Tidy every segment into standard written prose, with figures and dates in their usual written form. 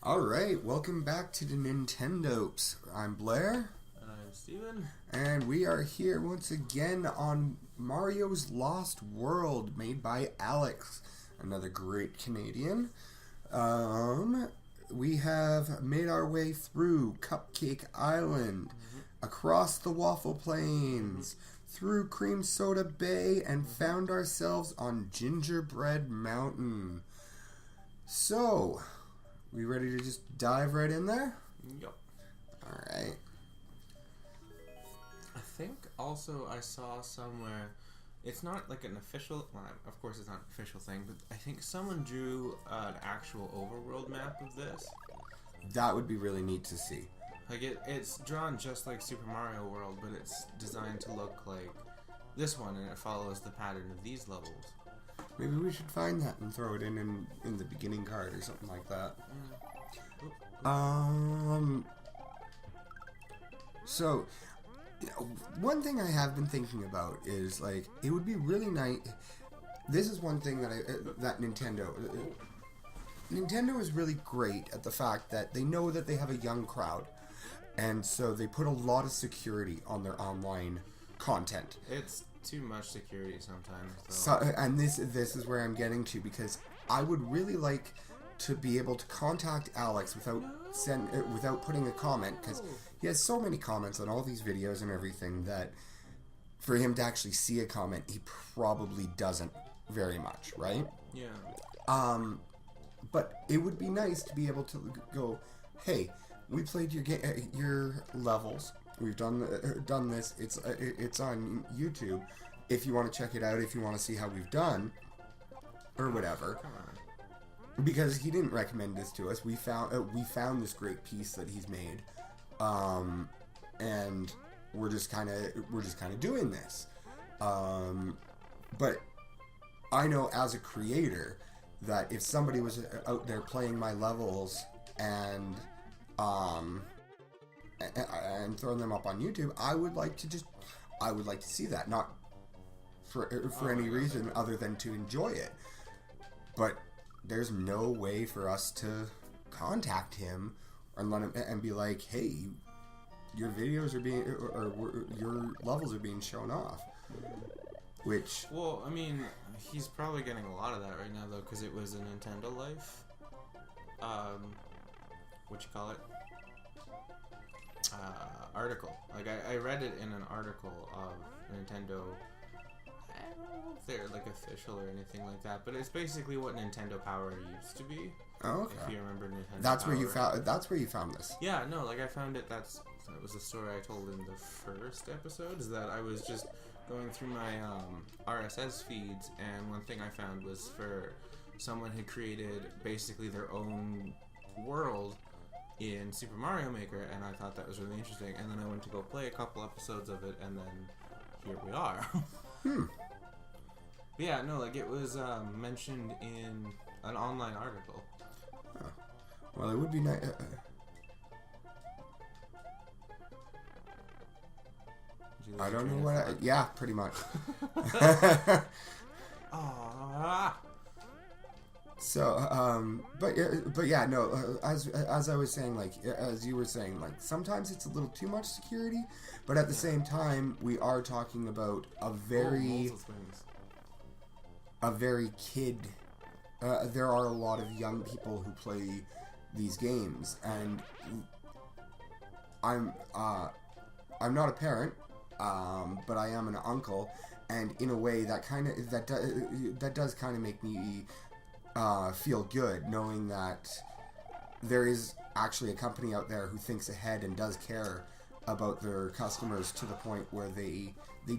Alright, welcome back to the Nintendopes. I'm Blair. And I'm Steven. And we are here once again on Mario's Lost World, made by Alex, another great Canadian. We have made our way through Cupcake Island, across the Waffle Plains, through Cream Soda Bay, and found ourselves on Gingerbread Mountain. So, we ready to just dive right in there? Yep. Alright. I think also I saw somewhere, it's not like an official, well, of course it's not an official thing, but I think someone drew an actual overworld map of this. That would be really neat to see. Like it's drawn just like Super Mario World, but it's designed to look like this one, and it follows the pattern of these levels. Maybe we should find that and throw it in the beginning card or something like that. So, you know, one thing I have been thinking about is, like, it would be really nice. This is one thing that Nintendo is really great at the fact that they know that they have a young crowd, and so they put a lot of security on their online content. It's too much security sometimes. And this is where I'm getting to, because I would really like to be able to contact Alex without putting a comment, because he has so many comments on all these videos and everything that for him to actually see a comment, he probably doesn't very much, right? Yeah. But it would be nice to be able to go, hey, we played your levels. We've done this. It's on YouTube. If you want to check it out, if you want to see how we've done, or whatever. Come on. Because he didn't recommend this to us. We found this great piece that he's made, and we're just kind of doing this. But I know as a creator that if somebody was out there playing my levels and throwing them up on YouTube, I would like to see that, not for any reason other than to enjoy it. But there's no way for us to contact him and let him and be like, hey, your videos are being or your levels are being shown off. Which, well, I mean, he's probably getting a lot of that right now though, because it was a Nintendo Life. What you call it? Article. Like I read it in an article of Nintendo. I don't know if they're like official or anything like that, but it's basically what Nintendo Power used to be. oh, okay. If you remember Nintendo That's Power. where you found this. Yeah, no, like I found it. That was the story I told in the first episode. Is that I was just going through my RSS feeds, and one thing I found was for someone who created basically their own world in Super Mario Maker, and I thought that was really interesting. And then I went to go play a couple episodes of it, and then here we are. But yeah, no, like it was mentioned in an online article. Oh. Well, it would be nice. I don't know what. Yeah, pretty much. So, but yeah, no. As I was saying, like as you were saying, like sometimes it's a little too much security, but at the same time, we are talking about a very kid. There are a lot of young people who play these games, and I'm not a parent, but I am an uncle, and in a way that does kind of make me feel good, knowing that there is actually a company out there who thinks ahead and does care about their customers to the point where they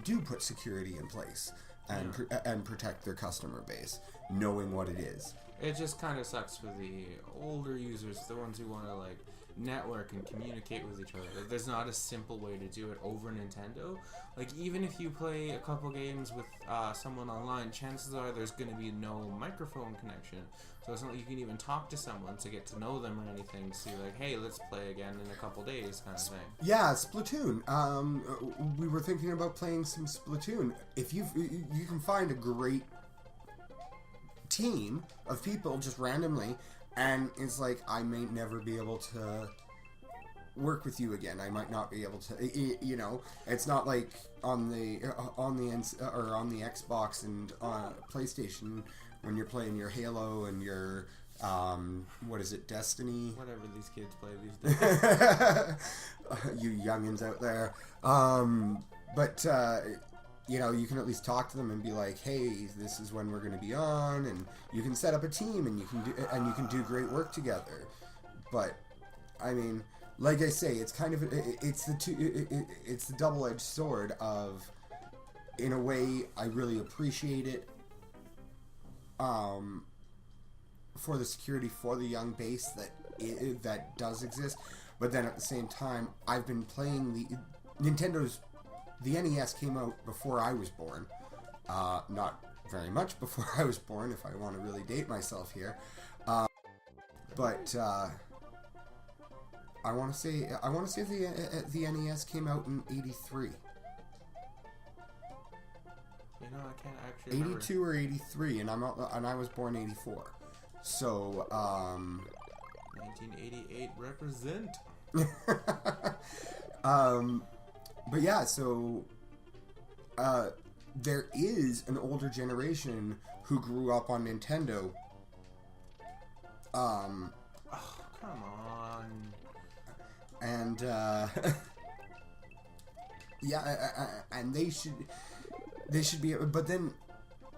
do put security in place and protect their customer base, knowing what it is. It just kind of sucks for the older users, the ones who want to like network and communicate with each other. There's not a simple way to do it over Nintendo. Like even if you play a couple games with someone online, chances are there's going to be no microphone connection. So it's not like you can even talk to someone to get to know them or anything. So you're like, hey, let's play again in a couple days kind of thing. Yeah, Splatoon. We were thinking about playing some Splatoon. If you can find a great team of people just randomly And it's like, I may never be able to work with you again. I might not be able to, you know. It's not like on the Xbox and PlayStation when you're playing your Halo and your what is it, Destiny? Whatever these kids play these days. You youngins out there. But you know, you can at least talk to them and be like, "Hey, this is when we're going to be on," and you can set up a team and you can do great work together. But I mean, like I say, it's kind of it's the double-edged sword of, in a way, I really appreciate it. For the security for the young base that does exist, but then at the same time, I've been playing the NES came out before I was born. Not very much before I was born, if I want to really date myself here. But I want to say the NES came out in '83. You know, I can't actually remember. 82 or 83, and I was born '84. So 1988 represent. But yeah, so there is an older generation who grew up on Nintendo. Oh, come on. And yeah, and they should be, but then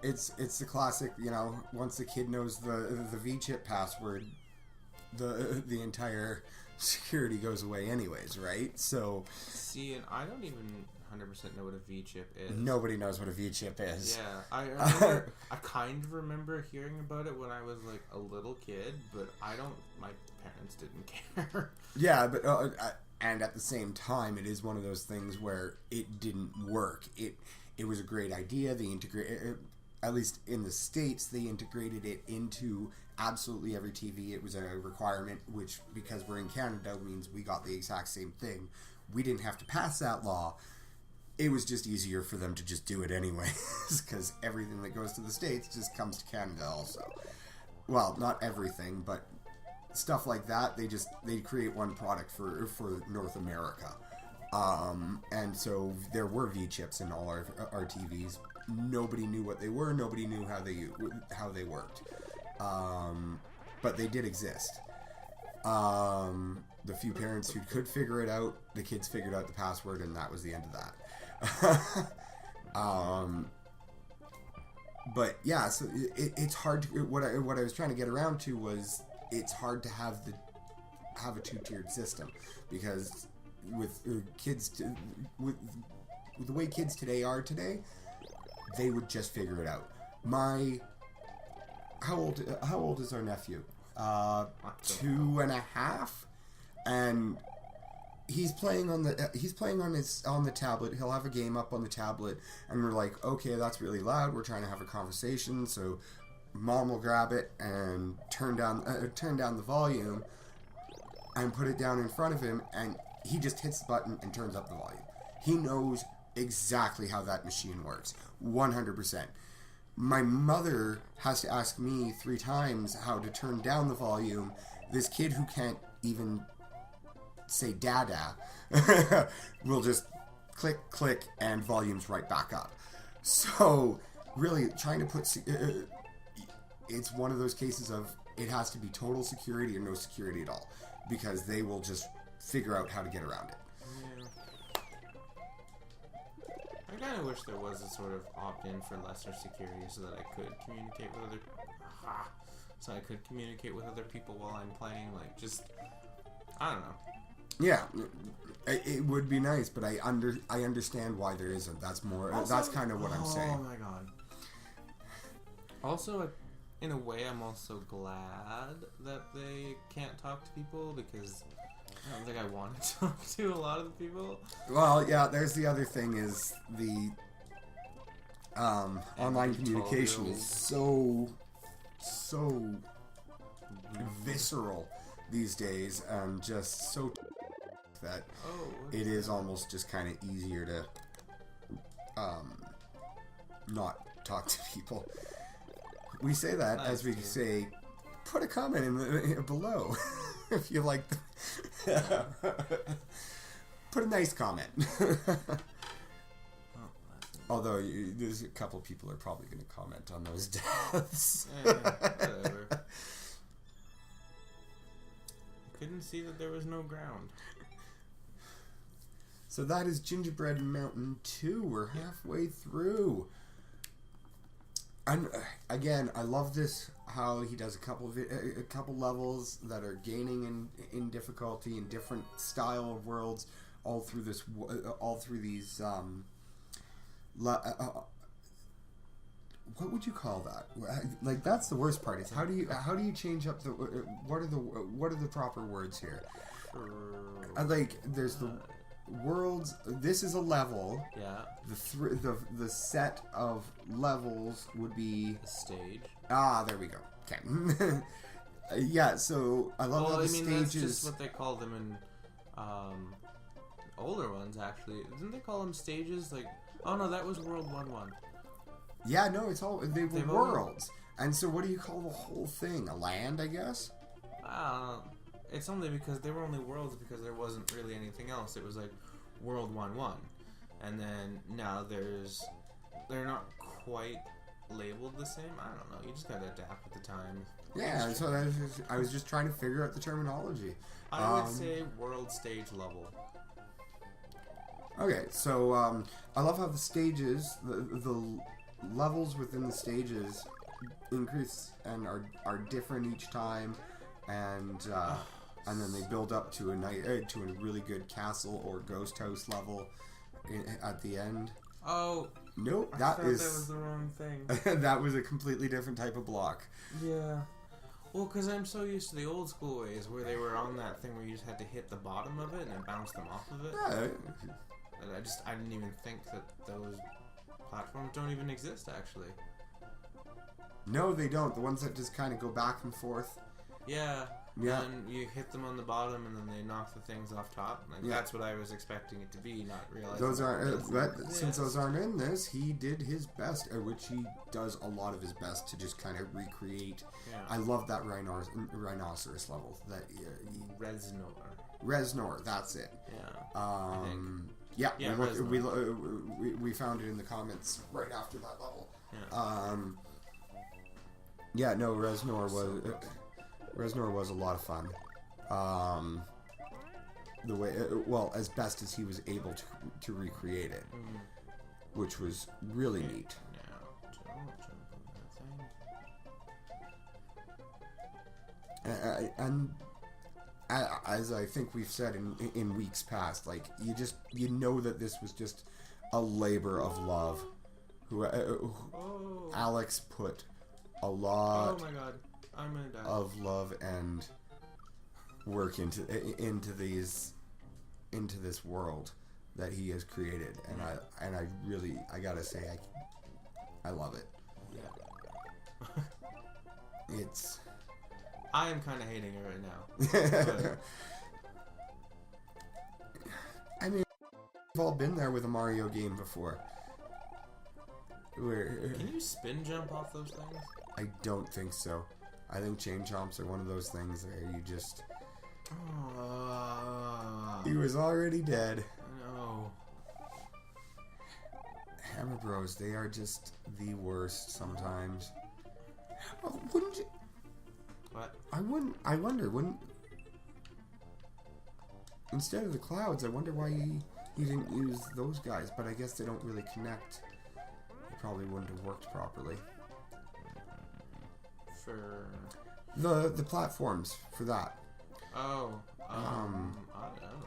it's the classic, you know, once the kid knows the V-chip password, the entire security goes away anyways, right? So see, and I don't even 100% know what a V-chip is. Nobody knows what a V-chip is. Yeah, I remember, I kind of remember hearing about it when I was like a little kid, but my parents didn't care. Yeah, but and at the same time, it is one of those things where it didn't work. It was a great idea. They integrated, at least in the States, they integrated it into absolutely every TV. It was a requirement, which, because we're in Canada, means we got the exact same thing. We didn't have to pass that law. It was just easier for them to just do it anyways, because everything that goes to the States just comes to Canada also. Well, not everything, but stuff like that, they create one product for North America. And so there were V-chips in all our TVs. Nobody knew what they were. Nobody knew how they worked. But they did exist. The few parents who could figure it out, the kids figured out the password, and that was the end of that. But yeah, so it's hard to, what I was trying to get around to was, it's hard to have a two-tiered system, because with kids, with the way kids today are today, they would just figure it out. How old is our nephew? 2.5, and he's playing on the tablet. He'll have a game up on the tablet, and we're like, okay, that's really loud. We're trying to have a conversation, so Mom will grab it and turn down the volume and put it down in front of him, and he just hits the button and turns up the volume. He knows exactly how that machine works, 100%. My mother has to ask me 3 times how to turn down the volume. This kid who can't even say dada will just click, click, and volume's right back up. So really trying to put... it's one of those cases of, it has to be total security or no security at all, because they will just figure out how to get around it. I kind of wish there was a sort of opt-in for lesser security, so that I could communicate with other people while I'm playing. Like, just, I don't know. Yeah, it would be nice, but I understand why there isn't. That's kind of what I'm saying. Oh my god. Also, in a way, I'm also glad that they can't talk to people, because I don't think I want to talk to a lot of the people. Well, yeah, there's the other thing is the online communication is so visceral these days, and just so that it is almost just kind of easier to not talk to people. We say that as we say put a comment below if you like. Put a nice comment. Although there's a couple people are probably going to comment on those deaths. Whatever. Couldn't see that there was no ground. So that is Gingerbread Mountain 2. We're halfway through. And again, I love this, how he does a couple levels that are gaining in difficulty in different style of worlds all through these what would you call that? Like, that's the worst part. Is how do you change up the what are the proper words here? Like, there's the worlds. This is a level. Yeah. The set of levels would be a stage. There we go. Okay. Yeah. So I love how the stages. That's just what they call them in older ones. Actually, didn't they call them stages? Like, oh no, that was World 1-1. Yeah. No, it's all they were worlds. And so, what do you call the whole thing? A land, I guess. It's only because they were only worlds because there wasn't really anything else. It was like World 1-1, and then now they're not quite labeled the same. I don't know. You just gotta adapt with the times. Yeah, so I was just trying to figure out the terminology. I would say world stage level. Okay, so I love how the stages, the levels within the stages increase and are different each time, and then they build up to a really good castle or ghost house level at the end. Oh. Nope, that was the wrong thing. That was a completely different type of block. Yeah. Well, because I'm so used to the old school ways where they were on that thing where you just had to hit the bottom of it and it bounced them off of it. Yeah. I didn't even think that those platforms don't even exist, actually. No, they don't. The ones that just kind of go back and forth. Yeah. Yeah. And you hit them on the bottom, and then they knock the things off top. Like, yeah. That's what I was expecting it to be, not realizing. Those aren't. Since those aren't in this, he did his best, which he does a lot of his best to just kind of recreate. Yeah. I love that rhinoceros level. That Reznor. That's it. Yeah. Yeah. We found it in the comments right after that level. Yeah. No, Reznor was a lot of fun. The way, as best as he was able to recreate it, which was really neat. And as I think we've said in weeks past, like, you know that this was just a labor of love. Alex put a lot. Oh my God. I'm gonna die. Of love and work into this world that he has created, and I really gotta say I love it. Yeah. I am kind of hating it right now. I mean, we've all been there with a Mario game before. Can you spin jump off those things? I don't think so. I think chain chomps are one of those things where you just... He was already dead. No. Hammer Bros, they are just the worst sometimes. Oh, wouldn't you... What? I wonder, wouldn't... Instead of the clouds, I wonder why he didn't use those guys, but I guess they don't really connect. It probably wouldn't have worked properly. For the platforms for that. Oh, I don't know.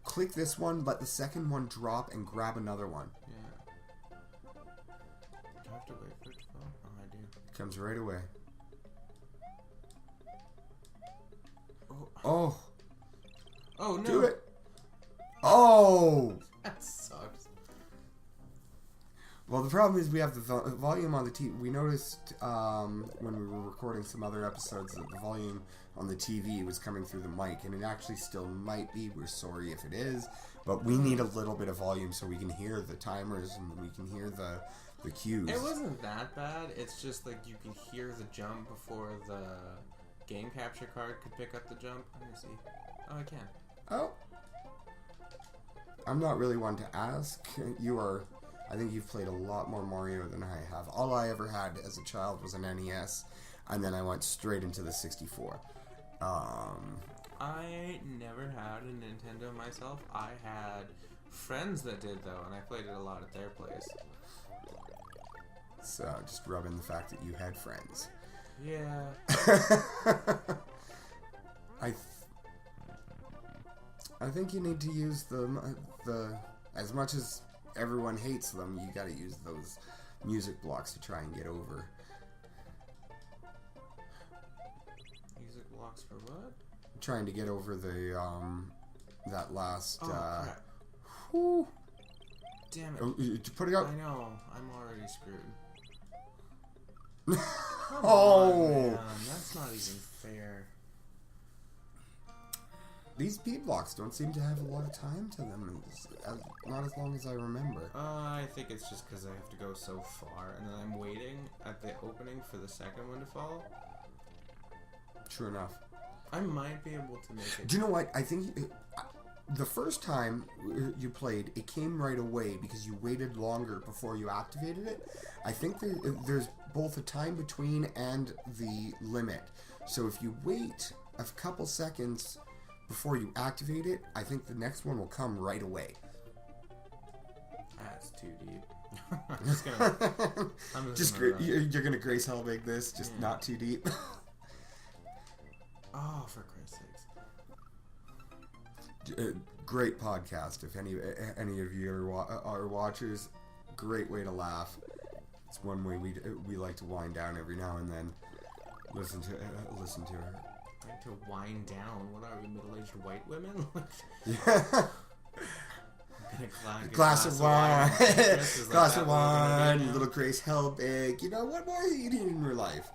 Click this one, let the second one drop, and grab another one. Yeah. Do I have to wait for it to go? Oh, I do. It comes right away. Oh. Oh no! Do it. Oh. That sucks. Well, the problem is we have the volume on the TV. We noticed when we were recording some other episodes that the volume on the TV was coming through the mic, and it actually still might be. We're sorry if it is, but we need a little bit of volume so we can hear the timers and we can hear the cues. It wasn't that bad. It's just like you could hear the jump before the game capture card could pick up the jump. Let me see. Oh, I can. Oh. I'm not really one to ask. You are... I think you've played a lot more Mario than I have. All I ever had as a child was an NES, and then I went straight into the 64. I never had a Nintendo myself. I had friends that did, though, and I played it a lot at their place. So, just rub in the fact that you had friends. Yeah. I think you need to use the as much as everyone hates them, you gotta use those music blocks to try and get over. Music blocks for what? Trying to get over the that last crap. Whew. Damn it. Oh, put it out. I know. I'm already screwed. Come Oh on, man. That's not even fair. These P blocks don't seem to have a lot of time to them. Not as long as I remember. I think it's just because I have to go so far, and then I'm waiting at the opening for the second one to fall. True enough. I might be able to make it. Do you know what? I think the first time you played, it came right away because you waited longer before you activated it. I think there's both a time between and the limit. So if you wait a couple seconds before you activate it, I think the next one will come right away. That's too deep. I'm just gonna... You're gonna Grace Helbig this, just not too deep. Oh, for Christ's sakes. Great podcast. If any of you are watchers, great way to laugh. It's one way we like to wind down every now and then. Listen to her. Trying to wind down. What are we, middle-aged white women? Yeah. Glass of wine. Glass of wine. Little Grace Helbig. You know, what more are you doing in your life?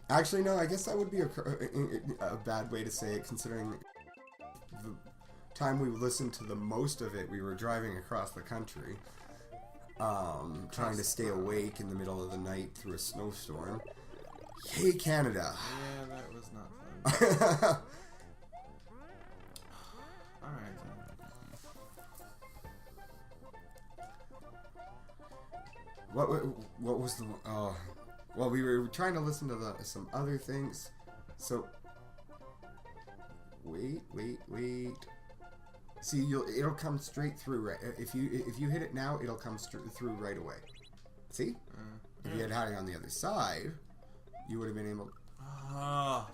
Actually, no. I guess that would be a bad way to say it, considering the time we listened to the most of it, we were driving across the country. Trying to stay awake in the middle of the night through a snowstorm. Yay, Canada! Yeah, that was not fun. Alright then. What was the... well, we were trying to listen to some other things. So... Wait. See, it'll come straight through. Right, if you hit it now, it'll come through right away. See? If you had it on the other side, you would have been able. Oh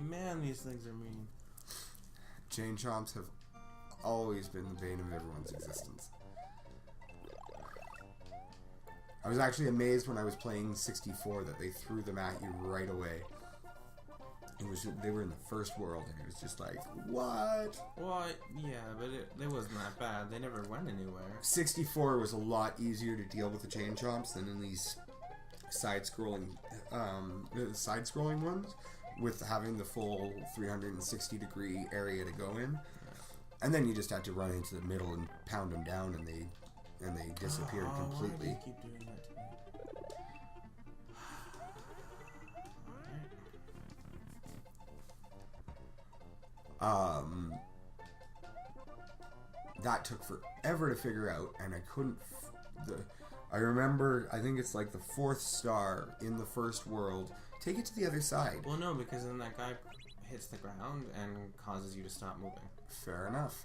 man, these things are mean. Chain chomps have always been the bane of everyone's existence. I was actually amazed when I was playing 64 that they threw them at you right away. They were in the first world, and it was just like, what? Well, yeah, but it wasn't that bad. They never went anywhere. 64 was a lot easier to deal with the chain chomps than in these side-scrolling ones, with having the full 360-degree area to go in. And then you just had to run into the middle and pound them down, and they disappeared completely. Why do you keep doing that to me? That took forever to figure out, and I couldn't. I remember, I think it's like the 4th star in the first world. Take it to the other side. Well, no, because then that guy hits the ground and causes you to stop moving. Fair enough.